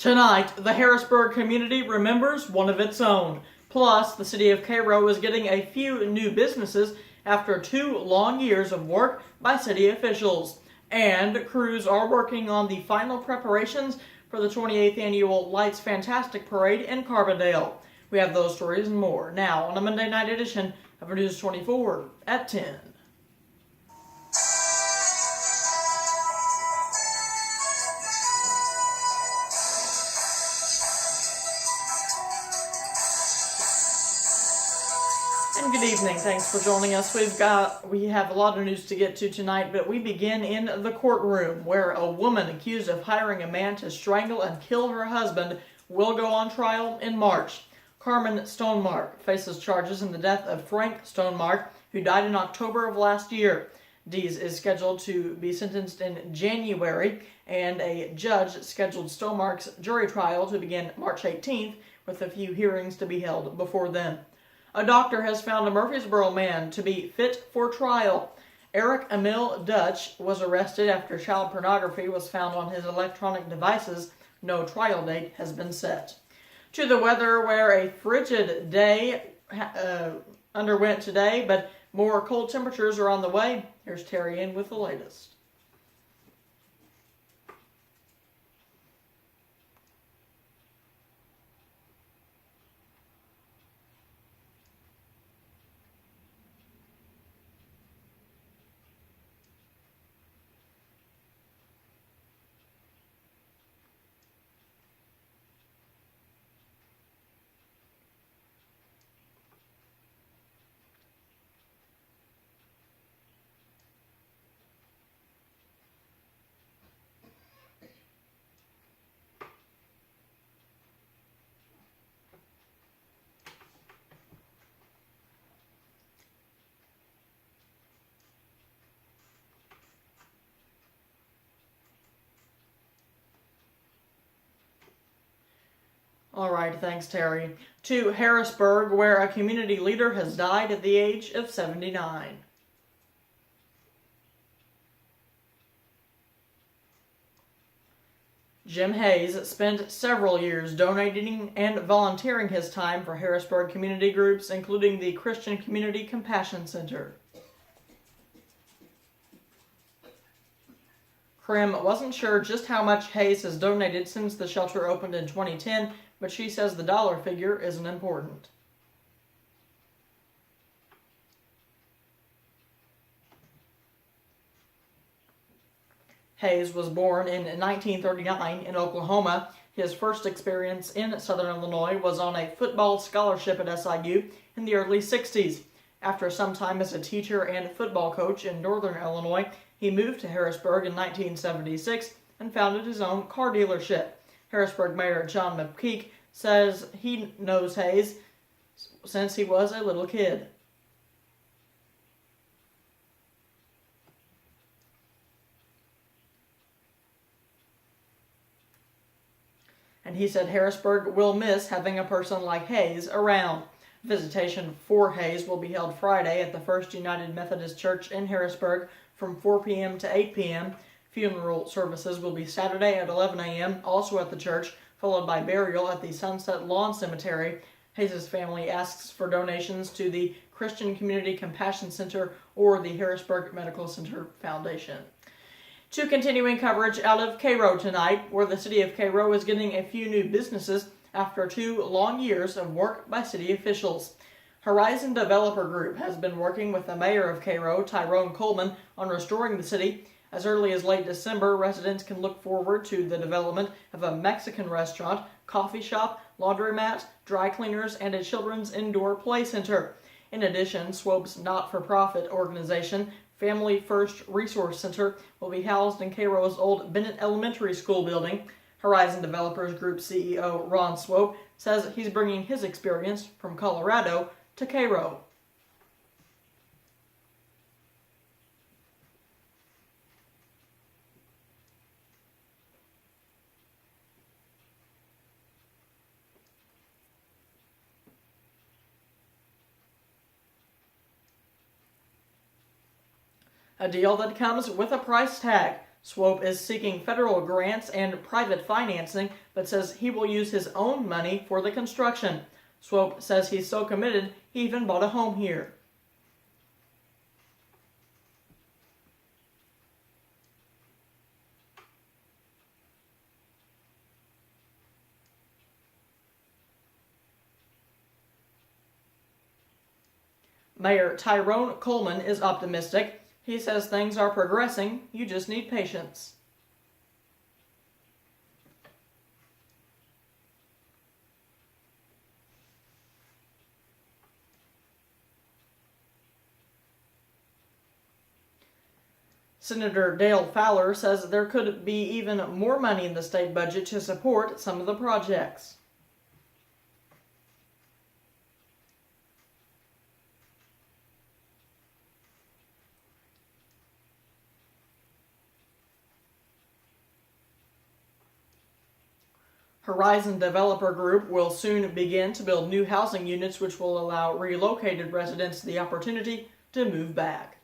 Tonight, the Harrisburg community remembers one of its own. Plus, the city of Cairo is getting a few new businesses after 2 long years of work by city officials. And crews are working on the final preparations for the 28th annual Lights Fantastic Parade in Carbondale. We have those stories and more now on a Monday night edition of News 24 at 10. And good evening. Thanks for joining us. We have a lot of news to get to tonight, but we begin in the courtroom where a woman accused of hiring a man to strangle and kill her husband will go on trial in March. Carmen Stonemark faces charges in the death of Frank Stonemark, who died in October of last year. Dees is scheduled to be sentenced in January, and a judge scheduled Stonemark's jury trial to begin March 18th, with a few hearings to be held before then. A doctor has found a Murfreesboro man to be fit for trial. Eric Emil Dutch was arrested after child pornography was found on his electronic devices. No trial date has been set. To the weather, where a frigid day underwent today, but more cold temperatures are on the way. Here's Terry in with the latest. All right, thanks, Terry. To Harrisburg, where a community leader has died at the age of 79. Jim Hayes spent several years donating and volunteering his time for Harrisburg community groups, including the Christian Community Compassion Center. Krim wasn't sure just how much Hayes has donated since the shelter opened in 2010, but she says the dollar figure isn't important. Hayes was born in 1939 in Oklahoma. His first experience in Southern Illinois was on a football scholarship at SIU in the early 60s. After some time as a teacher and football coach in Northern Illinois, he moved to Harrisburg in 1976 and founded his own car dealership. Harrisburg Mayor John McPeak says he knows Hayes since he was a little kid. And he said Harrisburg will miss having a person like Hayes around. Visitation for Hayes will be held Friday at the First United Methodist Church in Harrisburg from 4 p.m. to 8 p.m. Funeral services will be Saturday at 11 a.m., also at the church, followed by burial at the Sunset Lawn Cemetery. Hayes' family asks for donations to the Christian Community Compassion Center or the Harrisburg Medical Center Foundation. To continuing coverage out of Cairo tonight, where the city of Cairo is getting a few new businesses after 2 long years of work by city officials. Horizon Developer Group has been working with the mayor of Cairo, Tyrone Coleman, on restoring the city. As early as late December, residents can look forward to the development of a Mexican restaurant, coffee shop, laundromat, dry cleaners, and a children's indoor play center. In addition, Swope's not-for-profit organization, Family First Resource Center, will be housed in Cairo's old Bennett Elementary School building. Horizon Developers Group CEO Ron Swope says he's bringing his experience from Colorado to Cairo. A deal that comes with a price tag. Swope is seeking federal grants and private financing, but says he will use his own money for the construction. Swope says he's so committed, he even bought a home here. Mayor Tyrone Coleman is optimistic. He says things are progressing, you just need patience. Senator Dale Fowler says there could be even more money in the state budget to support some of the projects. Horizon Developer Group will soon begin to build new housing units which will allow relocated residents the opportunity to move back.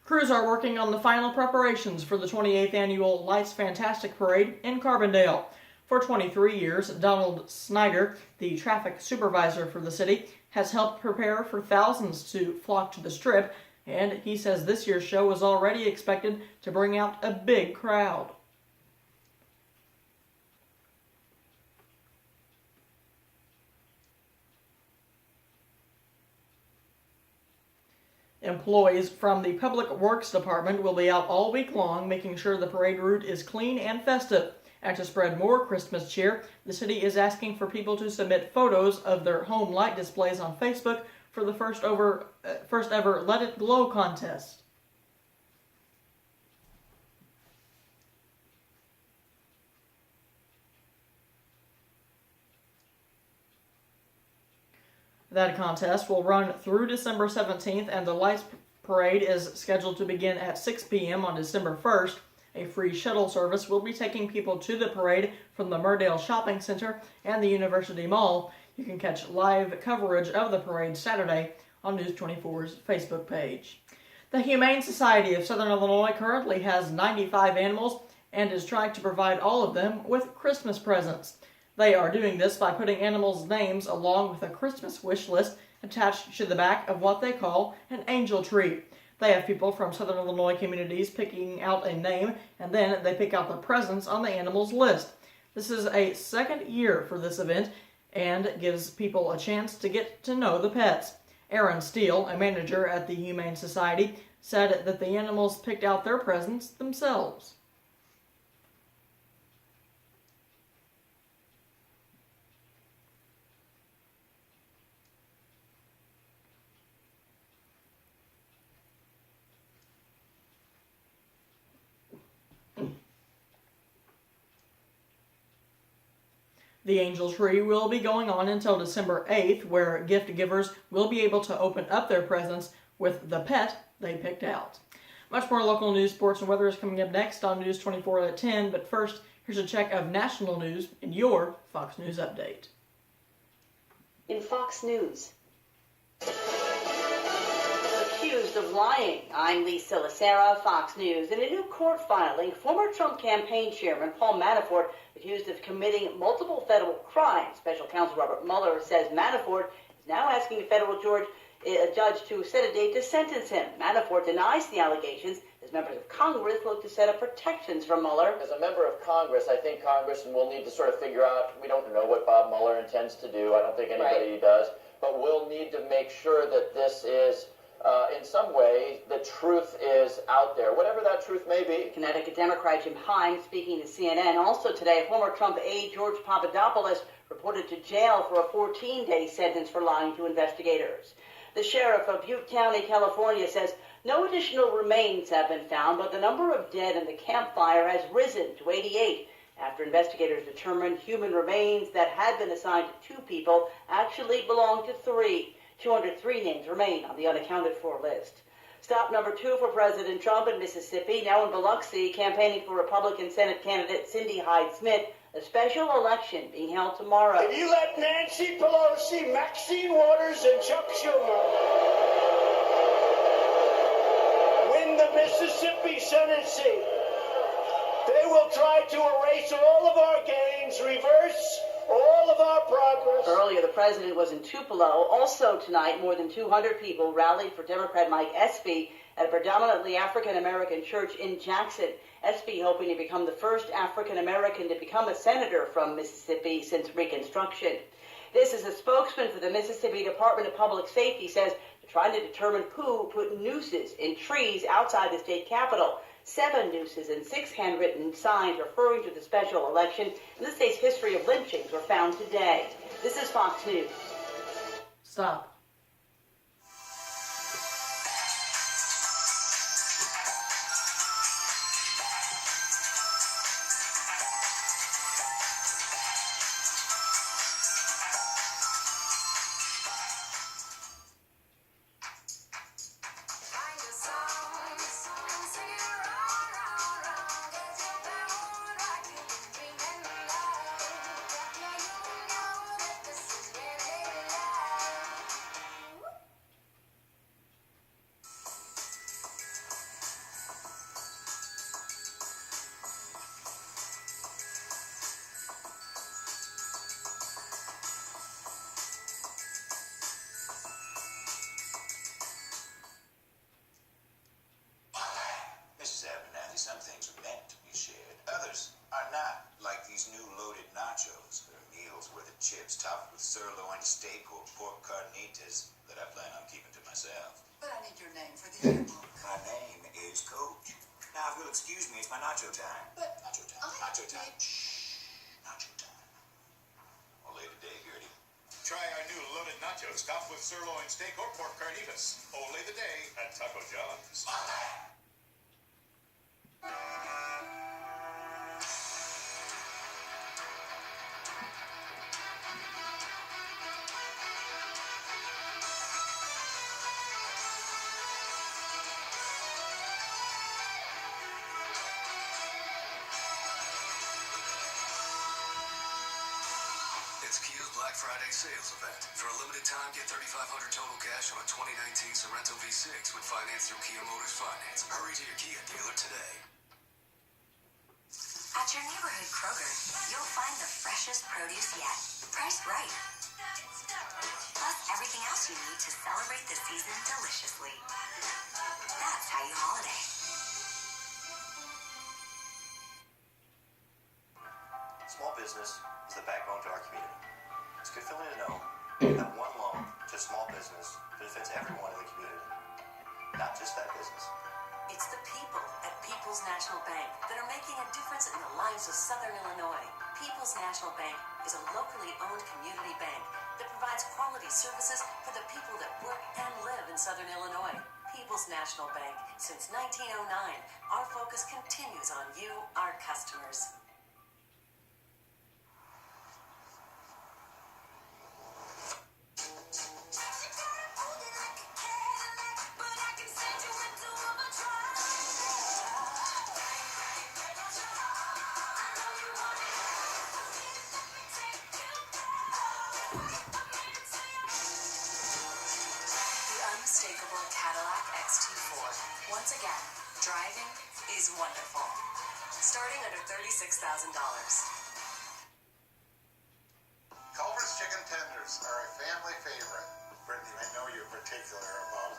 Crews are working on the final preparations for the 28th annual Lights Fantastic Parade in Carbondale. For 23 years, Donald Snyder, the traffic supervisor for the city, has helped prepare for thousands to flock to the Strip, and he says this year's show is already expected to bring out a big crowd. Employees from the Public Works Department will be out all week long making sure the parade route is clean and festive. And to spread more Christmas cheer, the city is asking for people to submit photos of their home light displays on Facebook for the first ever Let It Glow contest. That contest will run through December 17th, and the Lights Parade is scheduled to begin at 6 p.m. on December 1st. A free shuttle service will be taking people to the parade from the Murdale Shopping Center and the University Mall. You can catch live coverage of the parade Saturday on News 24's Facebook page. The Humane Society of Southern Illinois currently has 95 animals and is trying to provide all of them with Christmas presents. They are doing this by putting animals' names along with a Christmas wish list attached to the back of what they call an angel tree. They have people from Southern Illinois communities picking out a name, and then they pick out the presents on the animal's list. This is a second year for this event and gives people a chance to get to know the pets. Aaron Steele, a manager at the Humane Society, said that the animals picked out their presents themselves. The Angel Tree will be going on until December 8th, where gift givers will be able to open up their presents with the pet they picked out. Much more local news, sports, and weather is coming up next on News 24 at 10, but first, here's a check of national news in your Fox News Update. In Fox News. Accused of lying. I'm Lisa Lacera, Fox News. In a new court filing, former Trump campaign chairman Paul Manafort accused of committing multiple federal crimes. Special counsel Robert Mueller says Manafort is now asking a federal judge to set a date to sentence him. Manafort denies the allegations as members of Congress look to set up protections for Mueller. As a member of Congress, I think Congress will need to sort of figure out, we don't know what Bob Mueller intends to do. I don't think anybody does. But we'll need to make sure that this is, in some way, the truth is out there, whatever that truth may be. Connecticut Democrat Jim Himes speaking to CNN. Also today, former Trump aide George Papadopoulos reported to jail for a 14-day sentence for lying to investigators. The sheriff of Butte County, California, says no additional remains have been found, but the number of dead in the campfire has risen to 88 after investigators determined human remains that had been assigned to 2 people actually belonged to 3. 203 names remain on the unaccounted for list. Stop number 2 for President Trump in Mississippi, now in Biloxi, campaigning for Republican Senate candidate Cindy Hyde-Smith. A special election being held tomorrow. If you let Nancy Pelosi, Maxine Waters, and Chuck Schumer win the Mississippi Senate seat, They will try to erase all of our gains, reverse all of our progress. Earlier, the president was in Tupelo. Also tonight, more than 200 people rallied for Democrat Mike Espy at a predominantly African-American church in Jackson. Espy hoping to become the first African-American to become a senator from Mississippi since Reconstruction. This is a spokesman for the Mississippi Department of Public Safety says they're trying to determine who put nooses in trees outside the state capitol. 7 nooses and 6 handwritten signs referring to the special election and the state's history of lynchings were found today. This is Fox News. Stop. Some things are meant to be shared. Others are not, like these new loaded nachos. They're meals where the chips topped with sirloin steak or pork carnitas that I plan on keeping to myself. But I need your name for the yearbook. My name is Coach. Now, if you'll excuse me, it's my nacho time. But Nacho time. Nacho time. Shh. Nacho time. Ole today, Gertie. Try our new loaded nachos topped with sirloin steak or pork carnitas. Ole the day at Taco John's. It's Kia's Black Friday sales event. For a limited time, get $3,500 total cash on a 2019 Sorento V6 when financed through Kia Motors Finance. Hurry to your Kia dealer today. At your neighborhood Kroger, you'll find the freshest produce yet, priced right. Plus everything else you need to celebrate the season deliciously. That's how you holiday. Small business is the backbone to our community. It's good feeling to know that one loan to small business benefits everyone in the community, not just that business. It's the people at People's National Bank that are making a difference in the lives of Southern Illinois. People's National Bank is a locally owned community bank that provides quality services for the people that work and live in Southern Illinois. People's National Bank, since 1909, our focus continues on you, our customers. Once again, driving is wonderful. Starting under $36,000. Culver's chicken tenders are a family favorite. Brittany, I know you're particular about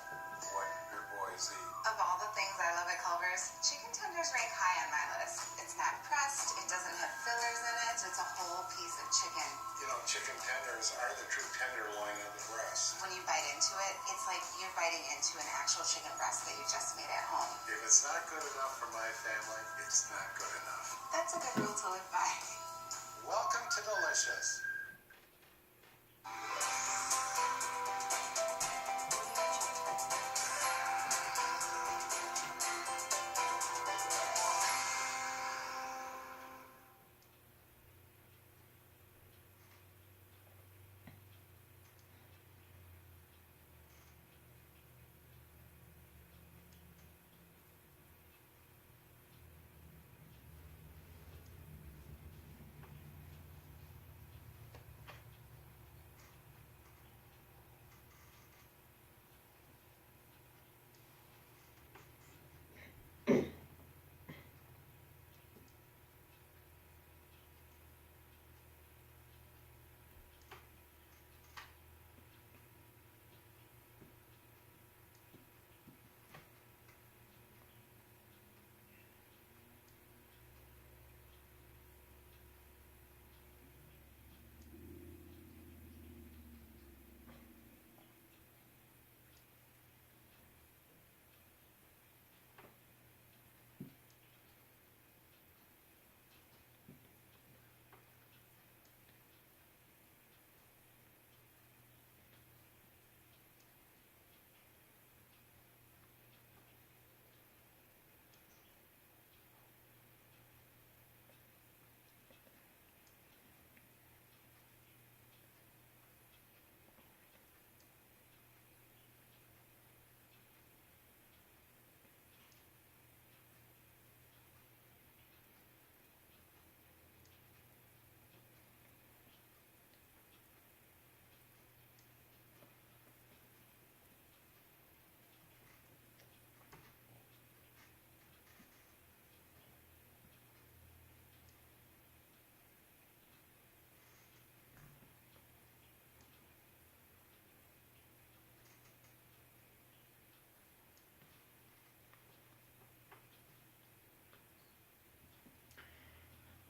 what your boys eat. Of all the things I love at Culver's, chicken tenders rank high on my list. It's not pressed, it doesn't have fillers in it, it's a whole piece of chicken. You know, chicken tenders are the true tenderloin of the breast. When you bite into it, it's like you're biting into an actual chicken breast that you just made at home. If it's not good enough for my family, it's not good enough. That's a good rule to live by. Welcome to Delicious.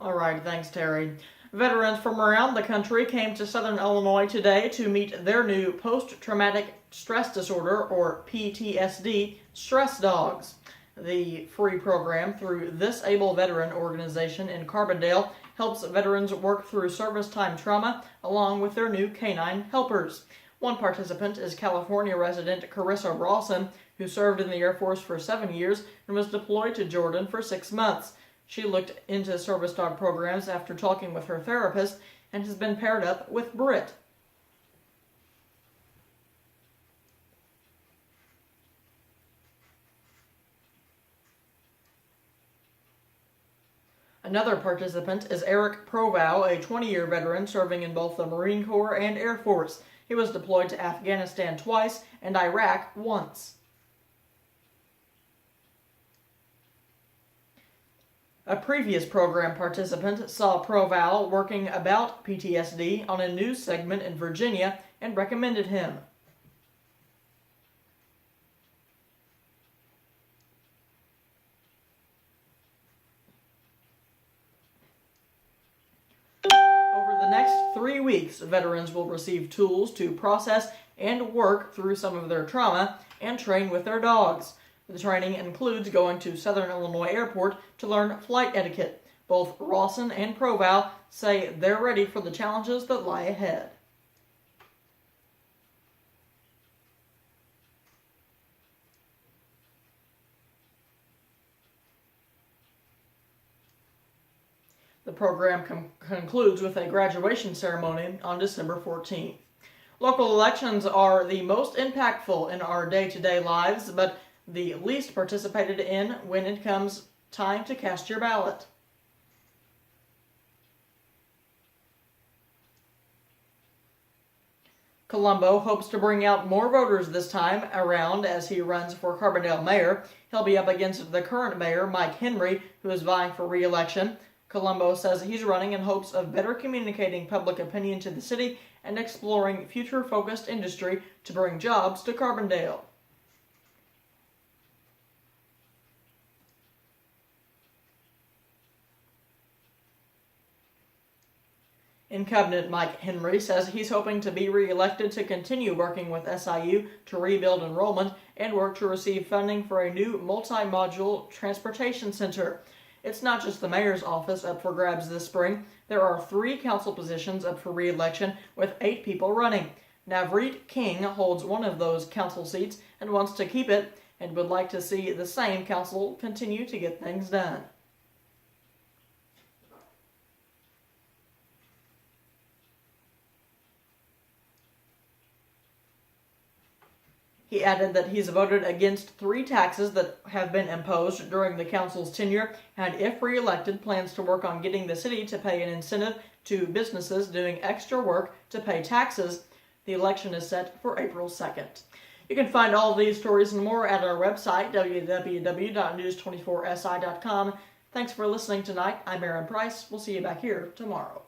All right, thanks, Terry. Veterans from around the country came to Southern Illinois today to meet their new post-traumatic stress disorder, or PTSD, stress dogs. The free program through this Able Veteran organization in Carbondale helps veterans work through service time trauma along with their new canine helpers. One participant is California resident Carissa Rawson, who served in the Air Force for 7 years and was deployed to Jordan for 6 months. She looked into service dog programs after talking with her therapist and has been paired up with Britt. Another participant is Eric Provow, a 20-year veteran serving in both the Marine Corps and Air Force. He was deployed to Afghanistan twice and Iraq once. A previous program participant saw Provow working about PTSD on a news segment in Virginia and recommended him. Over the next 3 weeks, veterans will receive tools to process and work through some of their trauma and train with their dogs. The training includes going to Southern Illinois Airport to learn flight etiquette. Both Rawson and Provow say they're ready for the challenges that lie ahead. The program concludes with a graduation ceremony on December 14th. Local elections are the most impactful in our day-to-day lives, but the least participated in when it comes time to cast your ballot. Colombo hopes to bring out more voters this time around as he runs for Carbondale mayor. He'll be up against the current mayor, Mike Henry, who is vying for re-election. Colombo says he's running in hopes of better communicating public opinion to the city and exploring future-focused industry to bring jobs to Carbondale. Incumbent Mike Henry says he's hoping to be re-elected to continue working with SIU to rebuild enrollment and work to receive funding for a new multi-module transportation center. It's not just the mayor's office up for grabs this spring. There are 3 council positions up for re-election with 8 people running. Navreet King holds one of those council seats and wants to keep it and would like to see the same council continue to get things done. He added that he's voted against 3 taxes that have been imposed during the council's tenure and, if re-elected, plans to work on getting the city to pay an incentive to businesses doing extra work to pay taxes. The election is set for April 2nd. You can find all of these stories and more at our website, www.news24si.com. Thanks for listening tonight. I'm Aaron Price. We'll see you back here tomorrow.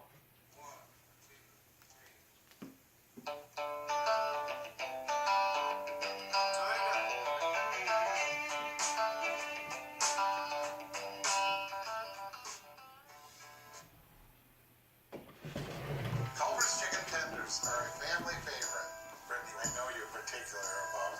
Are a family favorite. Brittany, I know you're particular about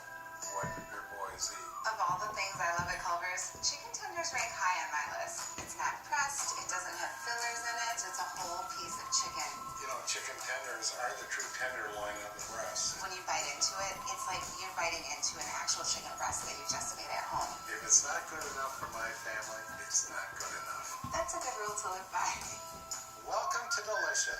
what your boys eat. Of all the things I love at Culver's, chicken tenders rank high on my list. It's not pressed, it doesn't have fillers in it, it's a whole piece of chicken. You know, chicken tenders are the true tenderloin of the breast. When you bite into it, it's like you're biting into an actual chicken breast that you just made at home. If it's not good enough for my family, it's not good enough. That's a good rule to live by. Welcome to Delicious.